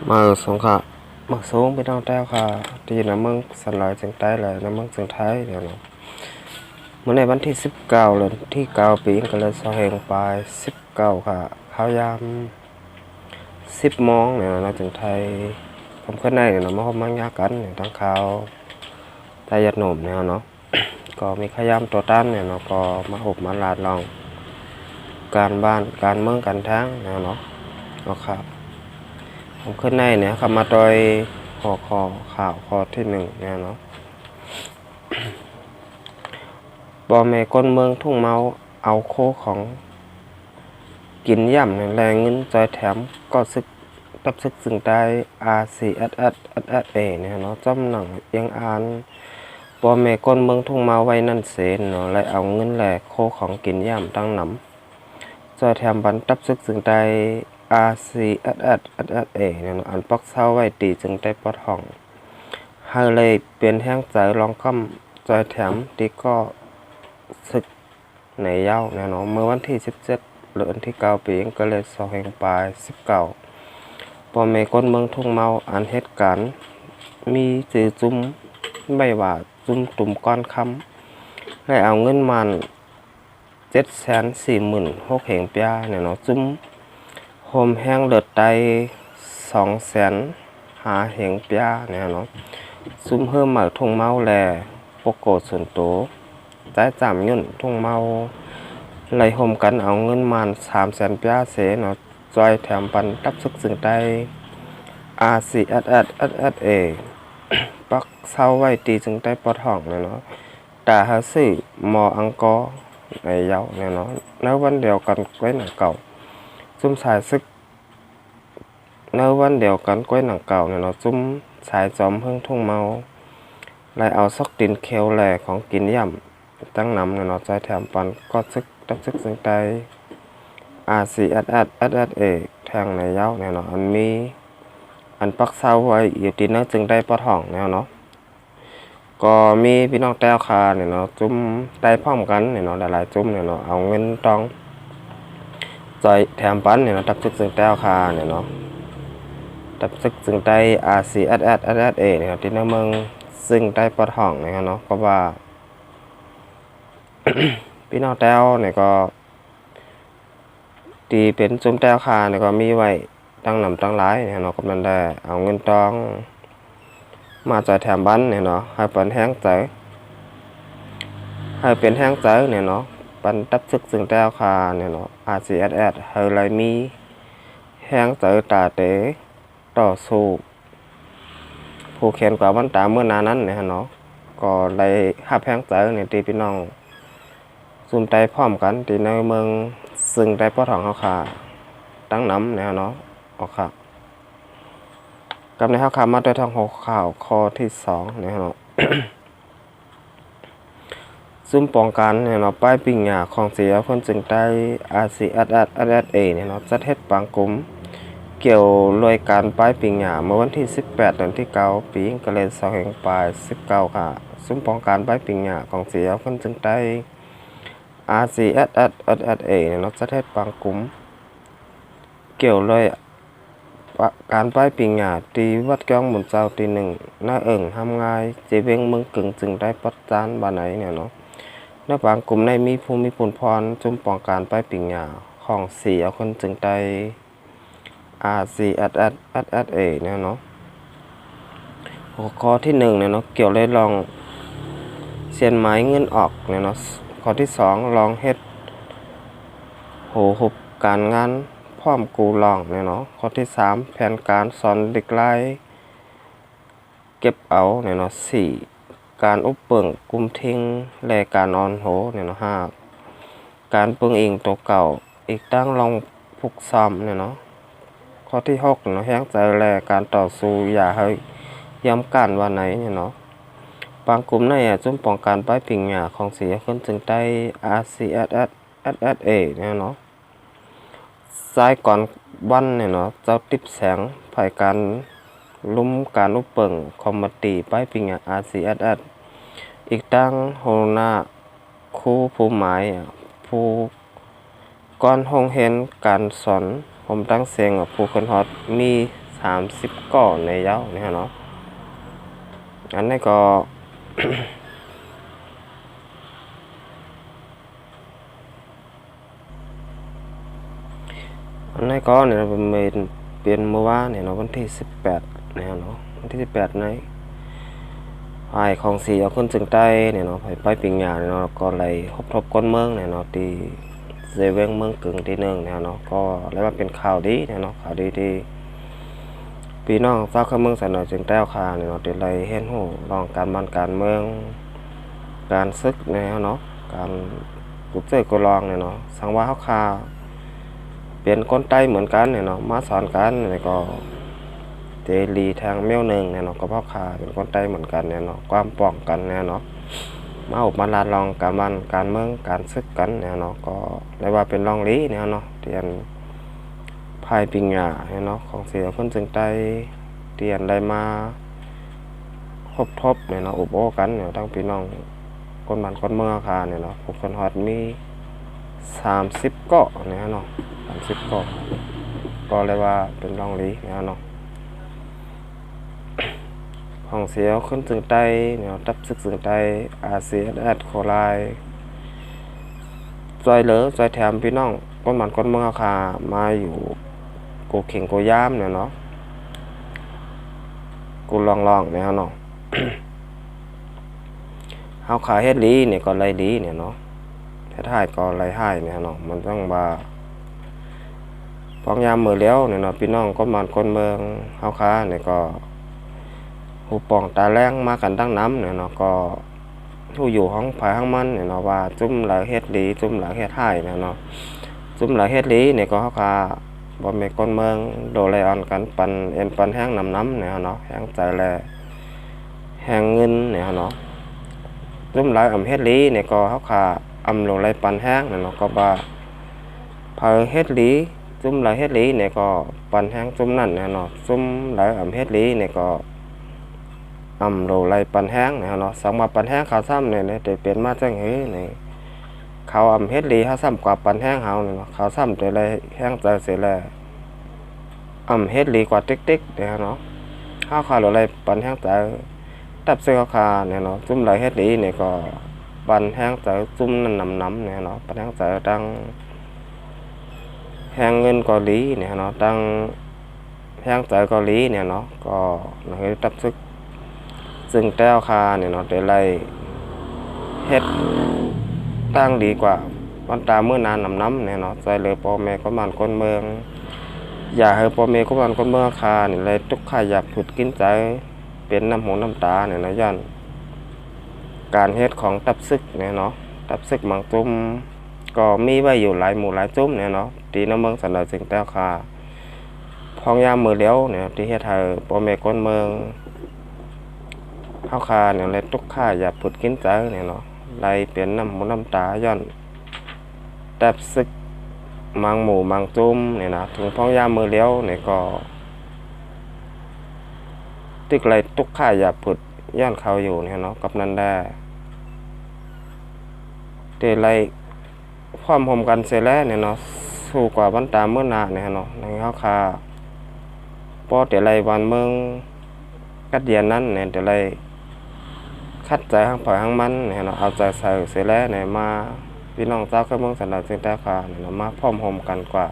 Mà xuống cả mà xuống bên trong treo cả thì nó mừng sẵn lạiจึงใต้เลยnó mừngจึงไทยเดี๋ยวนะเมื่อในวันที่19เลยที่9ปีก็เลยสอแหงไป19ค่ะข้าวยาม10 โมงเนี่ยนะจึงไทยผมขึ้นในเนี่ยมามังยากันเนี่ยทั้งข่าวไทยยัดหนุ่มเนี่ยเนาะก็มีข้าวยามตัวตั้นเนี่ยเนาะก็มาอบมาลาดลองการบ้านการเมืองการทั้งเนี่ยเนาะก็ครับผมขึ้นในเนี่ยครับมาโดยหัวข้อข่าวข้อที่1เนี่ยเนาะบ่แม่คนเมืองทุ่งเมาเอาโคของกินย่ำแรงเงินจอยแถมก็ซึกตับซึกสึงได้ RCSSSSA เนี่ยเนาะจำหนังยังอ่านบ่แม่คนเมืองทุ่งเมาไว้นั่นเสนเนาะเลยเอาเงินแหลกโคของกินย่ำตั้งหนำจอยแถมบันตับซึกสึงได้ RCSSSSA เนี่ยเนาะอันปักเศร้าไว้ตีจึงได้ปอดห้องให้เลยเปลี่ยนแห้งใจลองก้ำจอยแถมตีก็ศึกในเย้าเนี่ยเนาะเมื่อวันที่17หรือวันที่9ปีก็เลยสอแห่งปลาย19ปอเมคนเมืองทุ่งเมาอันเหตุการณ์มีจือจุ้มไม่ว่าจุ้มตุ่มก้อนคำให้เอาเงินมัน746,000เหงเปียเนี่ยเนาะจุ้มโฮมแห้งเลือดไต200,000หาเหงเปียเนี่ยเนาะซุ่มเพิ่มหมักทุ่งเมาแลปกโกส่วนโตใจจำยุ่นทุ่งเมาไหลห่มกันเอาเงินมัน300,000เปียเสเนาะจอยแถมปันตับซึกสึงได้ RCSSSSA ปักเศร้าไว้ตีจึงได้ปอดห้องเนาะตาหาสื่อมออังกอในเย้าเนาะแล้ววันเดียวกันไว้หนังเก่าซุ่มสายซึกแล้ววันเดียวกันไว้หนังเก่าเนาะซุ่มสายจอมเพิ่งทุ่งเมาไล่เอาซอกดินเคลแหล่ของกินย่ำตั้งน้ำเนาะใจแถมปันก็ซึกตับซึกสึงได้ RCSSSSA แทงในเย้าเนาะอันมีอันปักเศร้าไว้อยู่ที่นั่นจึงได้ปอดห้องเนาะก็มีพี่น้องแต้วคาเนาะจุ่มได้พร้อมกันเนาะหลายๆจุ่มเนาะเอาเงินตองจอยแถมปันเนาะตับซึกจึงแต้วคาเนาะตับซึกจึงได้ RCSSSSA เนาะที่นั่นเมืองซึ่งได้ปอดห้องเนาะเพราะว่า พี่น้องแต้วเนี่ยก็ตีเป็นจุ่มแต้วคาเนี่ยก็มีไว้ตั้งนำตั้งหลายเนาะกำนันได้เอาเงินตองมาจอยแถมบันเนาะให้เป็นแห้งใจให้เป็นแห้งใจเนาะปันตับซึกซึ่งแต้วคาเนาะ RCSS ให้เลยมีแห้งใจตาเต๋ต่อสู้ผู้เขียนกว่าวันตาเมื่อนานั้นเนาะก็เลยหับแห้งใจเนี่ยตีพี่น้องซุ่มใจพร้อมกันที่ในเมืองซึ่งได้ปอทองเขาขาตั้งน้ำเนาะออกค่ะกับในข้าวขามาโดยทางหัวข่าวข้อที่2เนาะ ซุ่มป้องกันเนาะป้ายปิ่งหยาของเสียคนจึงได้ RCSSSA เนาะจัดเฮ็ดปางกลุ่มเกี่ยวรวยการป้ายปิ่งหยาเมื่อวันที่18เดือนที่9ปีก็เลย2แห่งปลาย19ค่ะซุ่มป้องกันป้ายปิ่งหยาของเสียคนจึงได้ RCSSSA เนาะจัดเฮ็ดปางกลุ่มเกี่ยวรวยการป้ายปิงหยาตีวัดแก้วหมุนเจ้าตี1หน้าทำง่ายเจเวงเมืองกึ่งจึงได้ปัดจานบานไหนเนาะในบางกลุ่มในมีภูมิพลพรจุ่มป้องการป้ายปิงหยาของเสียคนจึงได้ RCSSSA เนาะหัวข้อที่1เนาะเกี่ยวเลยลองเสียนไม้เงินออกเนาะข้อที่2ลองเฮ็ดโหหุบการงานพร้อมกูลองเนาะข้อที่3แผนการสอนเด็กไล่เก็บเอาเนาะ4การอุปเปิงกุมทิ้งและการออนโหเนาะ5การเปิงเองตัวเก่าอีกตั้งลองผูกซ้อมเนาะข้อที่6เนาะแห้งใจและการต่อสู้อย่าให้ย้ำกันวันไหนเนาะบางกลุ่มในจุ่มป้องกันป้ายปิงหยาของเสียขึ้นจึงได้ RCSSSA เนาะซ้ายก่อนวันเนาะเจ้าติบแสงภายการลุ่มการอุปเปิงคอมมตีป้ายปิงRCSS อีกตั้งโฮนาคู่ผู้หมายผู้ก้อนห้องเห็นการสอนผมตั้งเสียงผู้คนฮอตมี 30ก่อนในเย้าเนี่ยเนาะอันนี้ก็ อันนี้ก็เนี่ยเป็นเปลี่ยนเมื่อวานเนี่ยเนาะวันที่18เนี่ยเนาะวันที่18ในไอ้ของสีเอาคนจึงใต้เนี่ยเนาะไปปิงยาเนี่ยเนาะก็เลยทบก้นเมืองเนี่ยเนาะที่เซเว่นเมืองกึ่งที่1เนี่ยเนาะก็แล้วว่าเป็นข่าวดีเนี่ยเนาะข่าวดีที่พี่น้องชาวเมืองสนจึงใต้คาเนี่ยเนาะที่เลยเห็นหูลองการบ้านการเมืองการศึกเนี่ยเนาะการกุเจอกุลองเนี่ยเนาะสังว่าเขาคาเป็นคนใต้เหมือนกันเนี่ยเนาะมาสอนกันเนี่ยก็เจรีทางเมียวหนึ่งเนี่ยเนาะก็พ่อคาเป็นคนใต้เหมือนกันเนี่ยเนาะความป้องกันเนี่ยเนาะมาอบมาลาลองการบ้านการเมืองการศึกกันเนี่ยเนาะก็เรียกว่าเป็นรองลี้เนี่ยเนาะเตียนภายปิงหยาเนี่ยเนาะของเสียคนจึงใต้เตียนได้มาทบเนี่ยเนาะอุบโอกันเนี่ยทั้งพี่น้องคนบ้านคนเมืองคาเนี่ยเนาะพบกันฮอดมี30เกาะเนี่ยเนาะ30เกาะก็เลยว่าเป็นรองลี้เนี่ยเนาะของเสียขึ้นถึงใต้เนี่ยตับซึกถึงใต้อาเซียแอดโคไลจอยเหลือจอยแถมพี่น้องคนบ้านคนเมืองคามาอยู่กูเข่งกูย่ามเนี่ยเนาะกูลองเนี่ยเนาะ เฮาขายเฮ็ดลีเนี่ยก็ไรดีเนี่ยเนาะเฮ็ดให้ก็ไรให้เนี่ยเนาะมันต้องว่าพองยามมื้อแล้วเนี่ยเนาะพี่น้องคนบ้านคนเมืองเฮาค้าเนี่ยก็หูป่องตาแรงมากันตั้งน้ำเนี่ยเนาะก็ผู้อยู่ห้องภายห้องมันเนี่ยเนาะว่าจุ่มหลายเฮ็ดลีจุ่มหลายเฮ็ดให้เนี่ยเนาะจุ่มหลายเฮ็ดลีเนี่ยก็เฮาค้าบ่แม่นคนเมืองโดไลออนกันปันเอ็นปันแห้งน้ำเนี่ยเนาะแห้งใจแลแห้งเงินเนี่ยเนาะจุ่มหลายเฮ็ดลีเนี่ยก็เฮาค้าโลไลปันแห้งเนี่ยเนาะก็ว่าพอเฮ็ดลีจุ่มหลายเฮ็ดลีเนี่ยก็ปันแห้งจุ่มนั่นเนี่ยเนาะจุ่มหลายเฮ็ดลีเนี่ยก็โลไลปันแห้งเนี่ยเนาะสังมาปันแห้งเขาซ้ำเนี่ยได้เป็นมาจังเฮ้นี่เขาเฮ็ดลีเขาซ้ำกว่าปันแห้งเฮาเนี่ยเนาะเขาซ้ำแต่ไรแห้งใจเสียแล้วเฮ็ดลีกว่าติ๊กๆเนี่ยเนาะเขาขาโลไลปันแห้งใจตับเสื้อคาเนี่ยเนาะจุ่มหลายเฮ็ดลีเนี่ยก็ปันแห้งใจจุ่มนั่นน้ำเนี่ยเนาะปันแห้งใจตั้งแห้งเงินเกาหลีเนี่ยเนาะตั้งแห้งใจเกาหลีเนี่ยเนาะก็เฮ้ยตับซึกซึ่งแต้วคาเนี่ยเนาะได้ไล่เฮ็ดตั้งดีกว่าวันตาเมื่อนานน้ำเนี่ยเนาะใจเลยพ่อแม่ก็มันคนเมืองอยากให้พ่อแม่ก็มันคนเมืองคาเนี่ยเลยทุกข์อยากผุดกินใจเป็นน้ำหูน้ำตาเนี่ยนะยันการเฮ็ดของตับซึกเนี่ยเนาะตับซึกบางจุ่มก็มีไว้อยู่หลายหมู่หลายจุ่มเนี่ยเนาะตีน้ำเมืองสันดาจึงแต้วคาพองยามมือเลี้ยวเนี่ยที่เฮ็ดให้พ่อแม่คนเมืองเฮาคาเนี่ยเลยทุกข์อยากผุดกินใจเนี่ยเนาะไล่เปลี่ยนน้ำหูน้ำตาย้อนตับซึกมังหมู่มังจุ่มเนี่ยนะถึงพองยามมือเลี้ยวเนี่ยก็ตึกไรทุกข์อยากผุดย้อนเขาอยู่เนี่ยเนาะกับนันได้เตไรความห่มกันเสร็จแล้วเนี่ยเนาะสู้กว่าวันตาเมื่อนาเนี่ยเนาะในเฮาคาพอเตไรวันเมืองกัดเดียนนั้นเนี่ยเตไรคัดใจห้างปล่อยห้างมันเนี่ยเนาะเอาใจใส่เสร็จแล้วเนี่ยมาพี่น้องเจ้าเคยเมืองสันดาลจึงแต่คาเนี่ยเนาะมาพร้อมห่มกันกว่า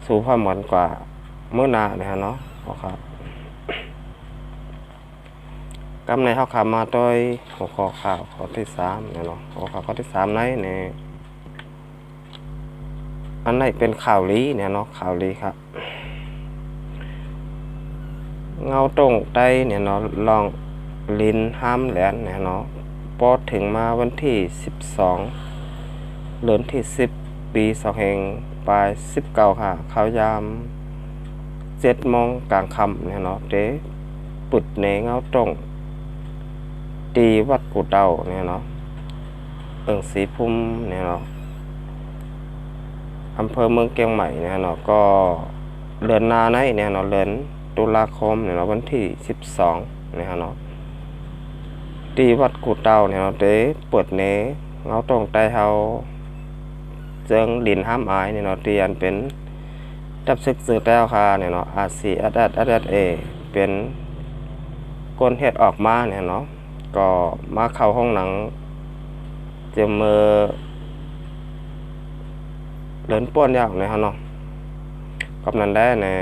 สู้พร้อมเหมือนกว่าเมื่อนาเนี่ยเนาะครับกำในเฮาขามาโดยหัวข้อข่าวข้อที่3เนี่ยเนาะหัวข้อที่3ในนี่อันไหนเป็นข่าวลี้เนี่ยเนาะข่าวลี้ครับเงาตรงใต้เนี่ยเนาะลองลินห้ามแหลนเนี่ยเนาะพอถึงมาวันที่12เดือนที่10ปี2แห่งปลาย19ค่ะข่าวยาม7 โมงกลางค่ำเนี่ยเนาะเด้ปุดเนเงาตรงตีวัดกูเต่าเนี่ยเนาะสีพุ่มเนี่ยเนาะอำเภอเมืองเชียงใหม่เนี่ยเนาะก็เดือนนาในเนี่ยเนาะเดือนตุลาคมเนี่ยเนาะวันที่12เนี่ยเนาะตีวัดกูเต่าเนี่ยเนาะเด้เปิดเนเงาตรงใต้เฮาเจิงดินห้ามอายเนี่ยเนาะเตียนเป็น ดับซึกซื้อแต้วค่ะเนี่ยเนาะ RCSSSA เป็นก้นเฮ็ดออกมาเนี่ยเนาะก็มาเข้าห้องหนังเจอมือเดินป้วนยากเลยฮะเนาะกำนันได้เนี่ย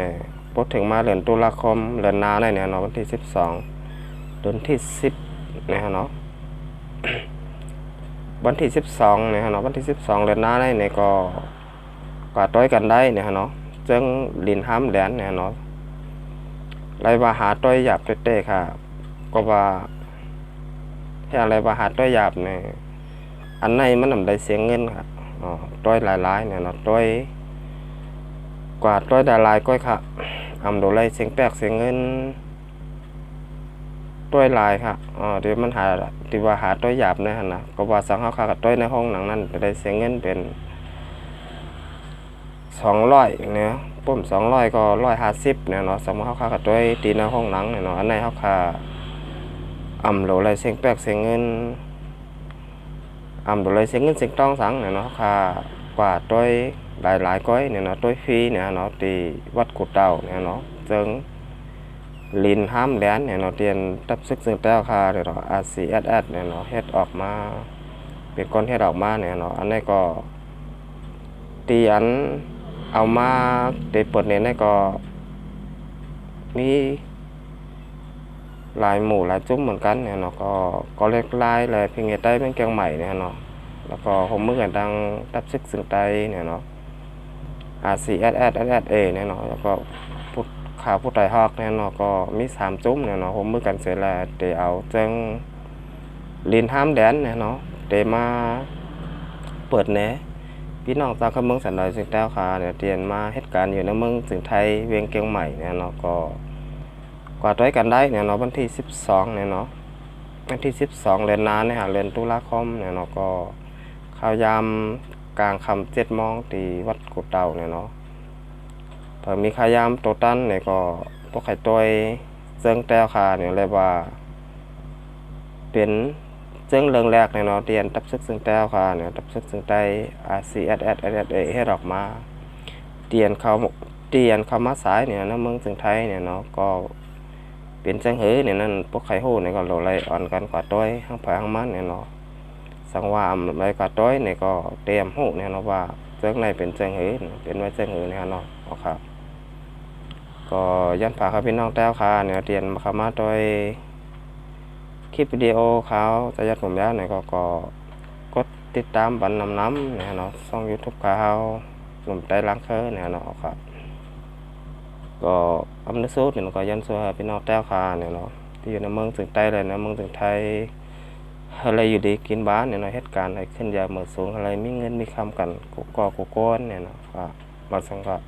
พอถึงมาเดือนตุลาคมเดือนหน้าเนี่ยเนาะวันที่12เดือนที่10เนี่ยฮะเนาะ วันที่12เนี่ยฮะเนาะวันที่12เดือนหน้าเนี่ยก็กว่าต้อยกันได้เนี่ยฮะเนาะจึงลินห้ามแหลนเนี่ยเนาะไรว่าหาต้อยหยาบเต้ๆค่ะก็ว่าให้อะไรว่าหาต้อยหยาบเนี่ยอันไหนมันนำได้เสียเงินค่ะต้อยหลายๆเนี่ยเนาะต้อยกว่าต้อยหลายๆก้อยค่ะโดนไล่เสียงแปลกเสียงเงินต้อยลายค่ะเดี๋ยวมันหาที่ว่าหาต้อยหยาบนะฮะนะก็ว่าสังเฮาค่ะกับต้อยในห้องหนังนั้นจะได้เสียเงินเป็น200เนี่ยปุ่ม200ก็150เนี่ยเนาะสมมุติเฮาค่ะกับต้อยตีในห้องหนังเนี่ยเนาะอันไหนเฮาค่ะโดนไล่เสียงแปลกเสียงเงินโดนไล่เสียงเงินเสียงต้องสังเนี่ยเนาะค่ะกว่าต้อยหลายๆก้อยเนี่ยเนาะต้อยฟรีเนี่ยเนาะที่วัดกุดเต่าเนี่ยเนาะจึงลินห้ามแดนเนี่ยเนาะเตียนตับซึกซึ่งแต้วคาเนี่ยเนาะ RCSS เนี่ยเนาะเฮ็ดออกมาเป็นก้อนเฮ็ดออกมาเนี่ยเนาะอันนี้ก็ตีอันเอามาได้เปิดเนี่ยนี่ก็มีหลายหมู่หลายจุ้มเหมือนกันเนี่ยเนาะก็เล็กลายเลยเพียงใต้เป็นเกียงใหม่เนี่ยเนาะแล้วก็ผมเมื่อกันดังตับซึกซึ่งใต้เนี่ยเนาะ RCSSSA เนี่ยเนาะแล้วก็ข่าวผู้ไต่ฮอกเนี่ยเนาะก็มี3จุ้มเนี่ยเนาะผมมือกันเสร็จแล้วเดี๋ยวเอาจังลินห้ามแดนเนี่ยเนาะเดี๋ยวมาเปิดแหนพี่น้องชาวเมืองสันดอยสิงแต้วค่ะเนี่ยเตรียมมาเหตุการณ์อยู่ในเมืองสิงไทยเวียงเกียงใหม่เนี่ยเนาะก็กว่าต้อยกันได้เนี่ยเนาะวันที่12เนี่ยเนาะวันที่12เดือนหน้าเนี่ยเดือนตุลาคมเนี่ยเนาะก็ข่าวยามกลางค่ำ7 โมงที่วัดกุดเต่าเนี่ยเนาะพอมีขายามโตตันเนี่ยก็พวกไข่ต้อยเจิงแต้วคาเนี่ยเลยว่าเป็นเจิงเรื่องแรกเนี่ยเนาะเตียนตับซึกซึ่งแต้วคาเนี่ยตับซึกซึ่งใต้ RCSSSA ให้ออกมาเตียนเขามาสายเนี่ยนะเมืองซึ่งไทยเนี่ยเนาะก็เป็นจังหือเนี่ยนั่นพวกไข่โหเนี่ยก็โหลไล่อ่อนกันกว่าต้อยห้างผายห้างมันเนี่ยเนาะสังวามไรกว่าต้อยเนี่ยก็เตรียมหูเนี่ยเนาะว่าเจิงในเป็นจังหือเป็นไว้จังหือเนี่ยเนาะครับก็ยันฝากครับพี่น้องแต้วค่ะเนี่ยเตียนมามาโดยคลิปวิดีโอเขาจะยัดผมยาวเนี่ยก็กดติดตามบันน้ำเนี่ยเนาะช่อง YouTube เขาหนุ่มใจล้างเคอเนี่ยเนาะครับก็อำนาจสูตรเนี่ยก็ยันสู้พี่น้องแต้วค่ะเนี่ยเนาะที่อยู่ในเมืองถึงใต้เลยนะเมืองถึงไทยอะไรอยู่ดีกินบ้านเนี่ยเนาะเหตุการณ์อะไรขึ้นยาเหมือนสูงอะไรมีเงินมีคำกันกูก้อนเนี่ยเนาะครับมาสังกัด